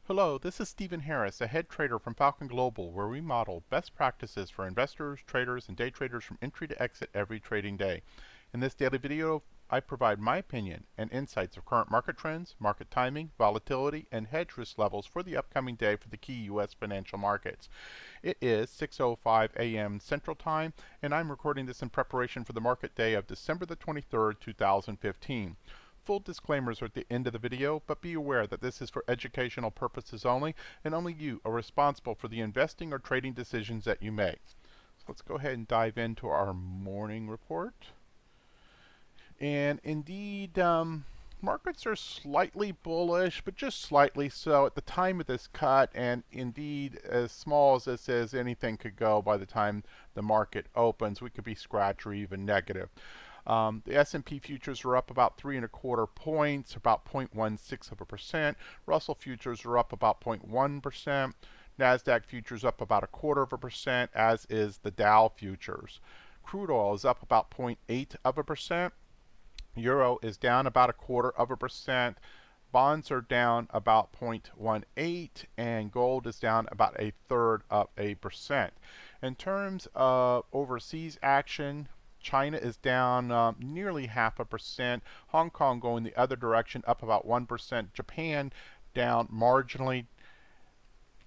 Hello, this is Stephen Harris, a head trader from Falcon Global, where we model best practices for investors, traders, and day traders from entry to exit every trading day. In this daily video, I provide my opinion and insights of current market trends, market timing, volatility, and hedge risk levels for the upcoming day for the key U.S. financial markets. It is 6:05 a.m. Central Time, and I'm recording this in preparation for the market day of December the 23rd, 2015. Full disclaimers are at the end of the video, but be aware that this is for educational purposes only, and only you are responsible for the investing or trading decisions that you make. So let's go ahead and dive into our morning report. And indeed, markets are slightly bullish, but just slightly so at the time of this cut, and indeed, as small as this is, anything could go by the time the market opens. We could be scratch or even negative. The S&P futures are up about 3.25 points, about 0.16%. Russell futures are up about 0.1%. NASDAQ futures up about 0.25%, as is the Dow futures. Crude oil is up about 0.8%. Euro is down about 0.25%. Bonds are down about 0.18, and gold is down about 0.33%. In terms of overseas action, China is down nearly 0.5%. Hong Kong going the other direction, up about 1%. Japan down marginally.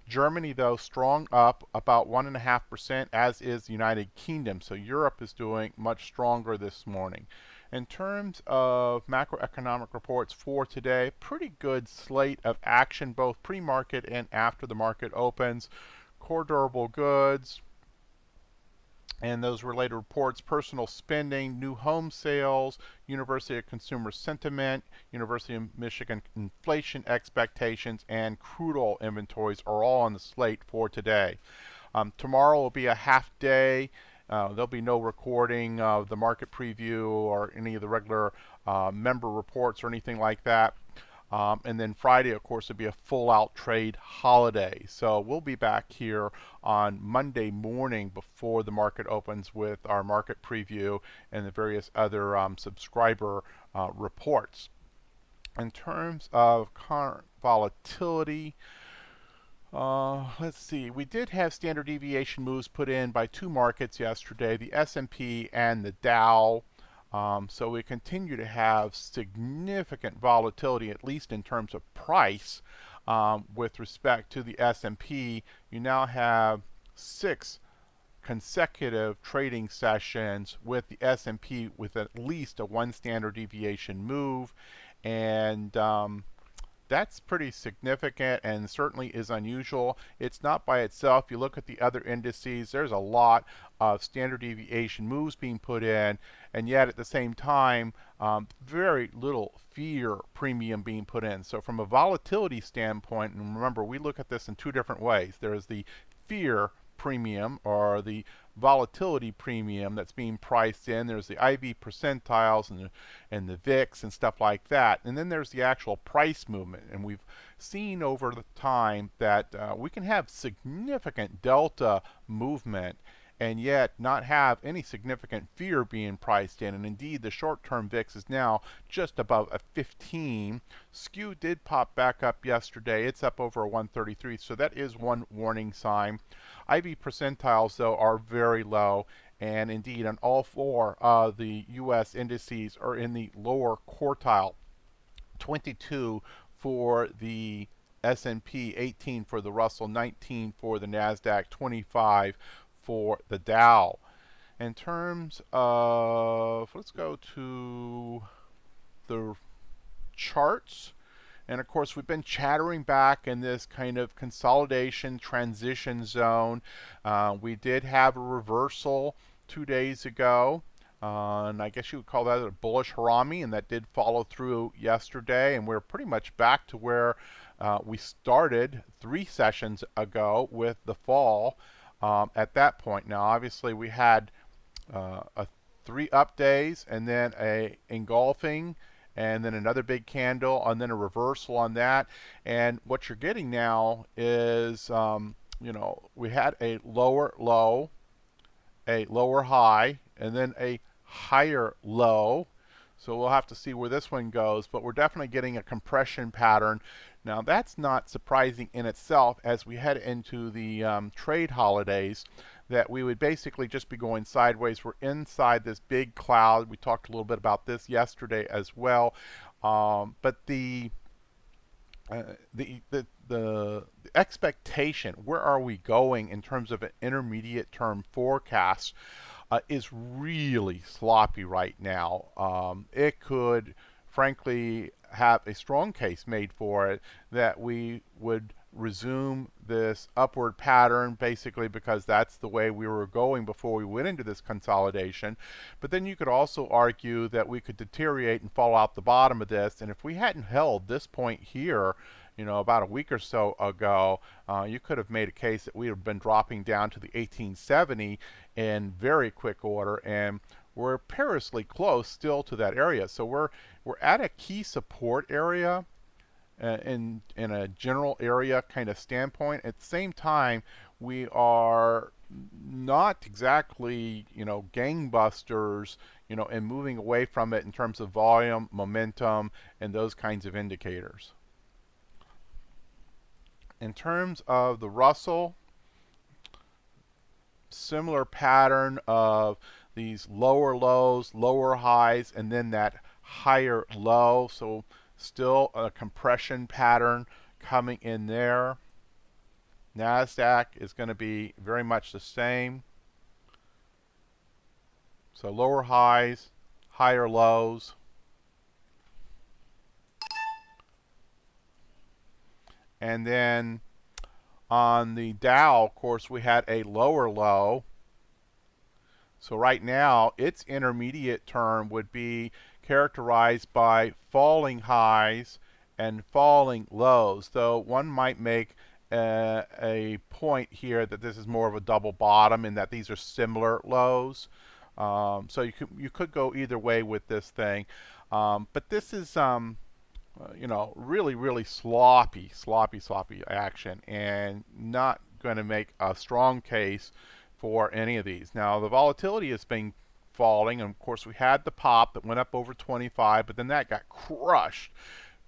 Germany, though, strong up about 1.5%, as is the United Kingdom. So Europe is doing much stronger this morning. In terms of macroeconomic reports for today, pretty good slate of action both pre-market and after the market opens. Core durable goods and those related reports: personal spending, new home sales, University of Consumer Sentiment, University of Michigan inflation expectations, and crude oil inventories are all on the slate for today. Tomorrow will be a half day. There'll be no recording of the market preview or any of the regular member reports or anything like that. And then Friday, of course, will be a full-out trade holiday. So we'll be back here on Monday morning before the market opens with our market preview and the various other subscriber reports. In terms of current volatility, let's see. We did have standard deviation moves put in by two markets yesterday, the S&P and the Dow. So we continue to have significant volatility, at least in terms of price, with respect to the S&P. You now have 6 consecutive trading sessions with the S&P with at least a 1 standard deviation move, and that's pretty significant and certainly is unusual. It's not by itself. You look at the other indices, there's a lot of standard deviation moves being put in, and yet at the same time, very little fear premium being put in. So from a volatility standpoint, and remember, we look at this in two different ways. There's the fear premium, or the volatility premium, that's being priced in. There's the IV percentiles and the VIX and stuff like that. And then there's the actual price movement. And we've seen over the time that we can have significant delta movement and yet not have any significant fear being priced in. And indeed, the short-term VIX is now just above a 15. Skew did pop back up yesterday. It's up over a 133, so that is one warning sign. IV percentiles, though, are very low, and indeed on all four of the U.S. indices are in the lower quartile. 22 for the S&P, 18 for the Russell, 19 for the NASDAQ, 25 for the Dow. In terms of, let's go to the charts. And of course, we've been chattering back in this kind of consolidation transition zone. We did have a reversal 2 days ago. And I guess you would call that a bullish harami, and that did follow through yesterday. And we're pretty much back to where we started 3 sessions ago with the fall. At that point, now obviously we had 3 up days, and then a engulfing, and then another big candle, and then a reversal on that. And what you're getting now is, we had a lower low, a lower high, and then a higher low. So we'll have to see where this one goes, but we're definitely getting a compression pattern Now that's not surprising in itself as we head into the trade holidays, that we would basically just be going sideways. We're inside this big cloud. We talked a little bit about this yesterday as well. But uh, the expectation, where are we going in terms of an intermediate term forecast, is really sloppy right now. It could, frankly, have a strong case made for it that we would resume this upward pattern basically because that's the way we were going before we went into this consolidation. But then you could also argue that we could deteriorate and fall out the bottom of this. And if we hadn't held this point here, about a week or so ago, you could have made a case that we have been dropping down to the 1870 in very quick order, and we're perilously close still to that area. So we're at a key support area in a general area kind of standpoint. At the same time, we are not exactly gangbusters, and moving away from it in terms of volume, momentum, and those kinds of indicators. In terms of the Russell, similar pattern of these lower lows, lower highs, and then that higher low. So still a compression pattern coming in there. NASDAQ is going to be very much the same. So lower highs, higher lows. And then on the Dow, of course, we had a lower low. So right now, its intermediate term would be characterized by falling highs and falling lows. Though one might make a point here that this is more of a double bottom and that these are similar lows. So you could go either way with this thing. But this is really sloppy action, and not going to make a strong case for any of these. Now the volatility has been falling, and of course we had the pop that went up over 25, but then that got crushed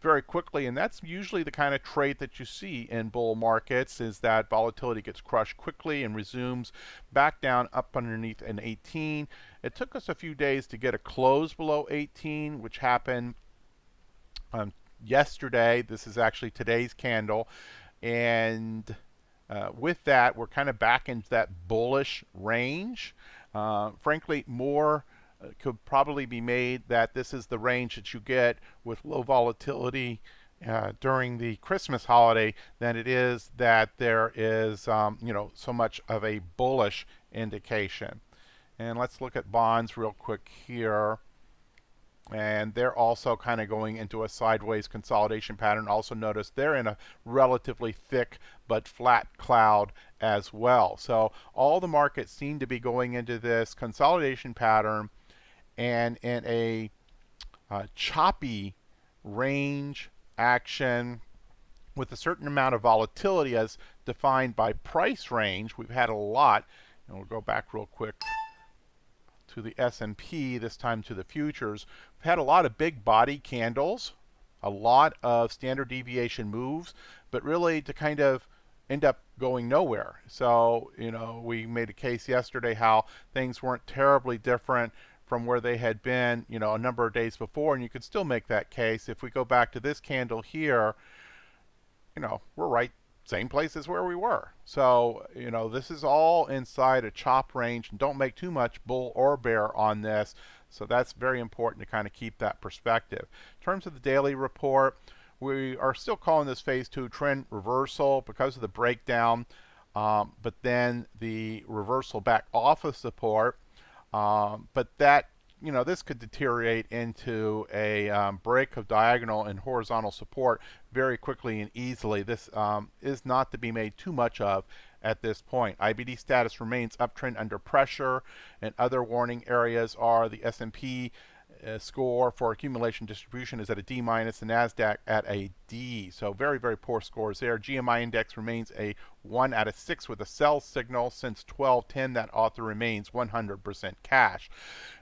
very quickly, and that's usually the kind of trait that you see in bull markets, is that volatility gets crushed quickly and resumes back down up underneath an 18. It took us a few days to get a close below 18, which happened yesterday. This is actually today's candle, and with that, we're kind of back into that bullish range. Frankly, more could probably be made that this is the range that you get with low volatility during the Christmas holiday than it is that there is so much of a bullish indication. And let's look at bonds real quick here. And they're also kind of going into a sideways consolidation pattern. Also notice they're in a relatively thick but flat cloud as well. So all the markets seem to be going into this consolidation pattern and in a choppy range action with a certain amount of volatility as defined by price range. We've had a lot, and we'll go back real quick to the S&P, this time to the futures. We've had a lot of big body candles, a lot of standard deviation moves, but really to kind of end up going nowhere. So, we made a case yesterday how things weren't terribly different from where they had been, a number of days before, and you could still make that case. If we go back to this candle here, we're right same place as where we were. So, this is all inside a chop range, and don't make too much bull or bear on this. So that's very important to kind of keep that perspective. In terms of the daily report, we are still calling this phase 2 trend reversal because of the breakdown, but then the reversal back off of support. But that, this could deteriorate into a break of diagonal and horizontal support very quickly and easily. This is not to be made too much of at this point. IBD status remains uptrend under pressure, and other warning areas are the S&P score for accumulation distribution is at a D minus, the NASDAQ at a D. So very poor scores there. GMI index remains a 1 out of 6 with a sell signal. Since 1210, that author remains 100% cash.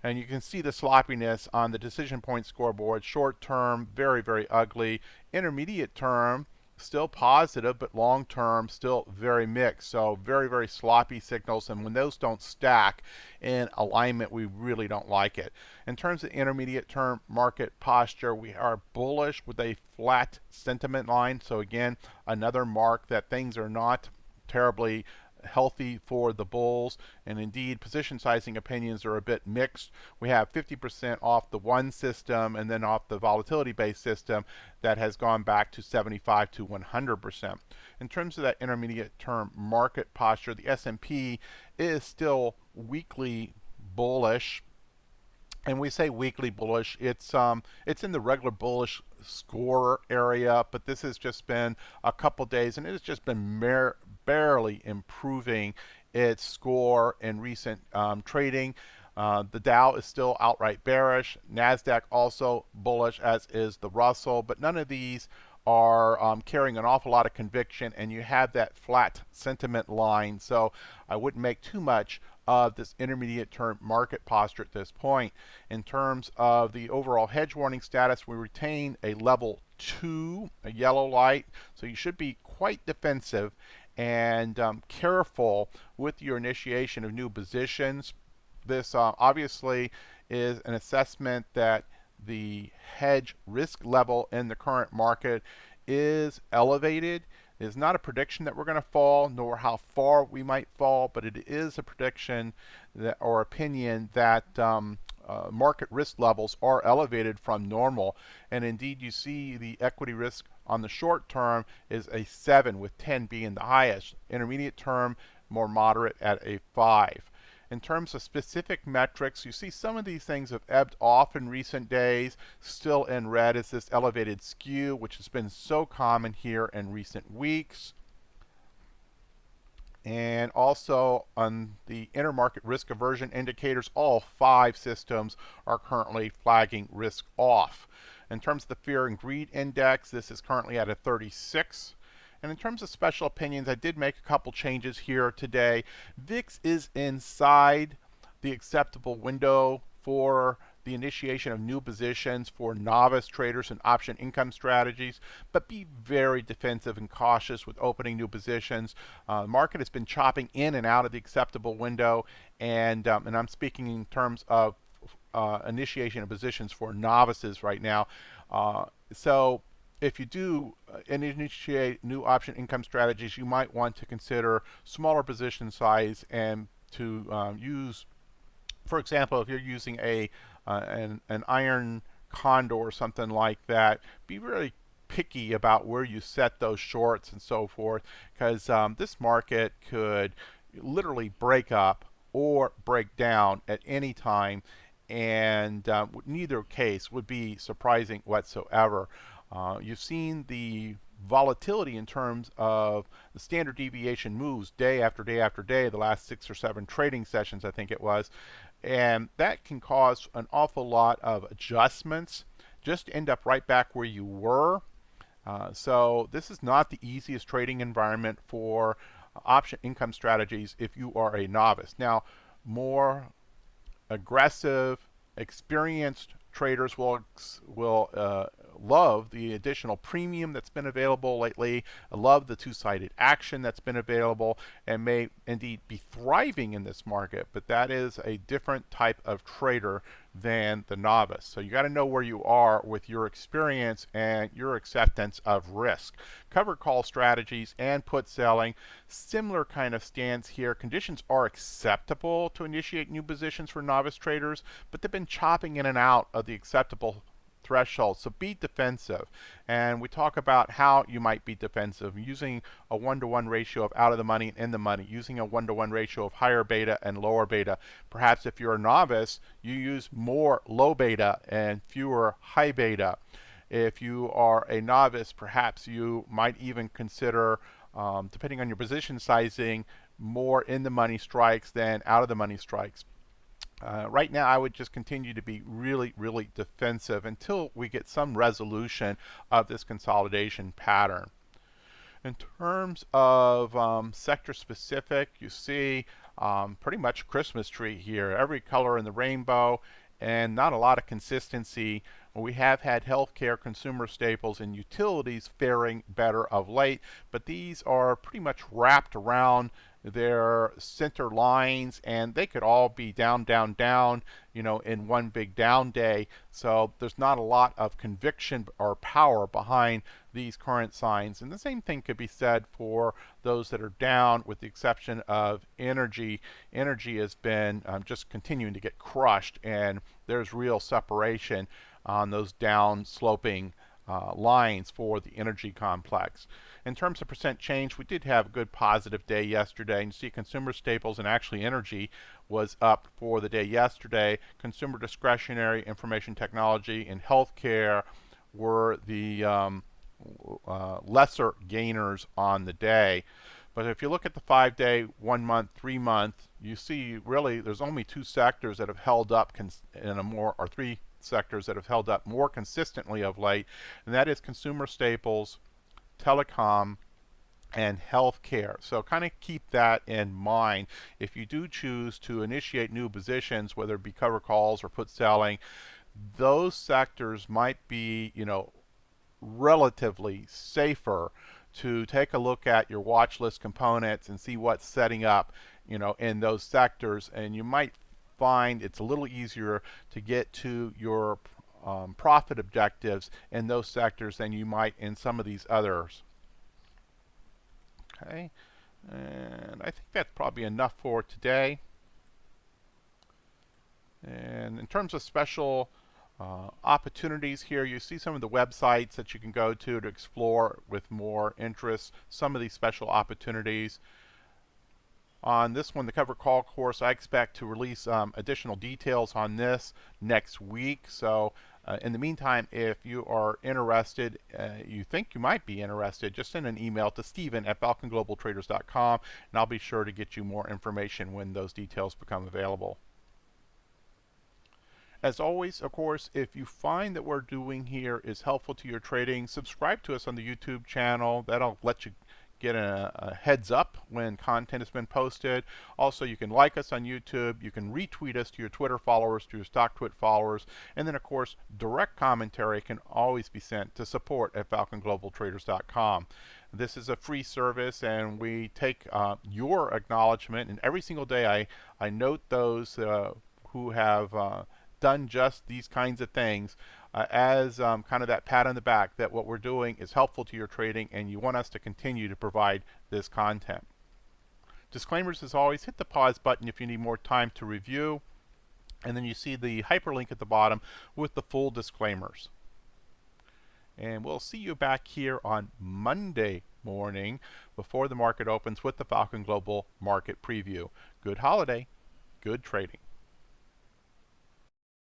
And you can see the sloppiness on the decision point scoreboard. Short term, very ugly. Intermediate term, still positive, but long term still very mixed. So very, very sloppy signals. And when those don't stack in alignment, we really don't like it. In terms of intermediate term market posture, we are bullish with a flat sentiment line. So again, another mark that things are not terribly healthy for the bulls, and indeed position sizing opinions are a bit mixed. We have 50% off the one system and then off the volatility based system that has gone back to 75 to 100%. In terms of that intermediate term market posture, the S&P is still weakly bullish. And we say weekly bullish, it's in the regular bullish score area, but this has just been a couple days, and it has just been barely improving its score in recent trading. The Dow is still outright bearish. NASDAQ also bullish, as is the Russell, but none of these are carrying an awful lot of conviction, and you have that flat sentiment line. So I wouldn't make too much of this intermediate term market posture at this point. In terms of the overall hedge warning status, we retain a level 2, a yellow light, so you should be quite defensive and careful with your initiation of new positions. This obviously is an assessment that the hedge risk level in the current market is elevated. It is not a prediction that we're going to fall, nor how far we might fall, but it is a prediction that, or opinion that market risk levels are elevated from normal. And indeed, you see the equity risk on the short term is a 7, with 10 being the highest. Intermediate term, more moderate at a 5. In terms of specific metrics, you see some of these things have ebbed off in recent days. Still in red is this elevated skew, which has been so common here in recent weeks. And also on the intermarket risk aversion indicators, all 5 systems are currently flagging risk off. In terms of the fear and greed index, this is currently at a 36. And in terms of special opinions, I did make a couple changes here today. VIX is inside the acceptable window for the initiation of new positions for novice traders and option income strategies, but be very defensive and cautious with opening new positions. The market has been chopping in and out of the acceptable window, and I'm speaking in terms of initiation of positions for novices right now. So if you do initiate new option income strategies, you might want to consider smaller position size and to use, for example, if you're using an iron condor or something like that, be really picky about where you set those shorts and so forth, because this market could literally break up or break down at any time, and neither case would be surprising whatsoever. You've seen the volatility in terms of the standard deviation moves day after day after day, the last 6 or 7 trading sessions, I think it was, and that can cause an awful lot of adjustments just to end up right back where you were. So this is not the easiest trading environment for option income strategies if you are a novice. Now, more aggressive, experienced traders will love the additional premium that's been available lately, love the two-sided action that's been available, and may indeed be thriving in this market, but that is a different type of trader than the novice. So you got to know where you are with your experience and your acceptance of risk. Covered call strategies and put selling, similar kind of stance here. Conditions are acceptable to initiate new positions for novice traders, but they've been chopping in and out of the acceptable threshold. So be defensive. And we talk about how you might be defensive using a 1-to-1 ratio of out of the money and in the money, using a 1-to-1 ratio of higher beta and lower beta. Perhaps if you're a novice, you use more low beta and fewer high beta. If you are a novice, perhaps you might even consider, depending on your position sizing, more in the money strikes than out of the money strikes. Right now, I would just continue to be really, really defensive until we get some resolution of this consolidation pattern. In terms of sector specific, you see pretty much Christmas tree here, every color in the rainbow, and not a lot of consistency We have had healthcare, consumer staples, and utilities faring better of late, but these are pretty much wrapped around their center lines, and they could all be down, down, down, in one big down day. So there's not a lot of conviction or power behind these current signs. And the same thing could be said for those that are down, with the exception of energy. Energy has been just continuing to get crushed, and there's real separation on those down sloping lines for the energy complex. In terms of percent change, we did have a good positive day yesterday. And you see consumer staples and actually energy was up for the day yesterday. Consumer discretionary, information technology, and healthcare were the lesser gainers on the day. But if you look at the 5-day, 1 month, 3 month, you see really there's only two sectors that have held up in a more, or three sectors that have held up more consistently of late, and that is consumer staples, telecom, and healthcare. So kind of keep that in mind. If you do choose to initiate new positions, whether it be cover calls or put selling, those sectors might be, relatively safer to take a look at your watch list components and see what's setting up, in those sectors, and you might find it's a little easier to get to your profit objectives in those sectors than you might in some of these others. Okay, and I think that's probably enough for today. And in terms of special opportunities here, you see some of the websites that you can go to explore with more interest some of these special opportunities. On this one, the cover call course, I expect to release additional details on this next week. So in the meantime, if you are interested, you think you might be interested, just send an email to Stephen@FalconGlobalTraders.com, and I'll be sure to get you more information when those details become available. As always, of course, if you find that what we're doing here is helpful to your trading, subscribe to us on the YouTube channel. That'll let you get a heads up when content has been posted. Also, you can like us on YouTube. You can retweet us to your Twitter followers, to your StockTwit followers. And then, of course, direct commentary can always be sent to support@FalconGlobalTraders.com. This is a free service, and we take your acknowledgement. And every single day I note those who have done just these kinds of things as kind of that pat on the back that what we're doing is helpful to your trading and you want us to continue to provide this content. Disclaimers as always, hit the pause button if you need more time to review, and then you see the hyperlink at the bottom with the full disclaimers. And we'll see you back here on Monday morning before the market opens with the Falcon Global Market Preview. Good holiday, good trading.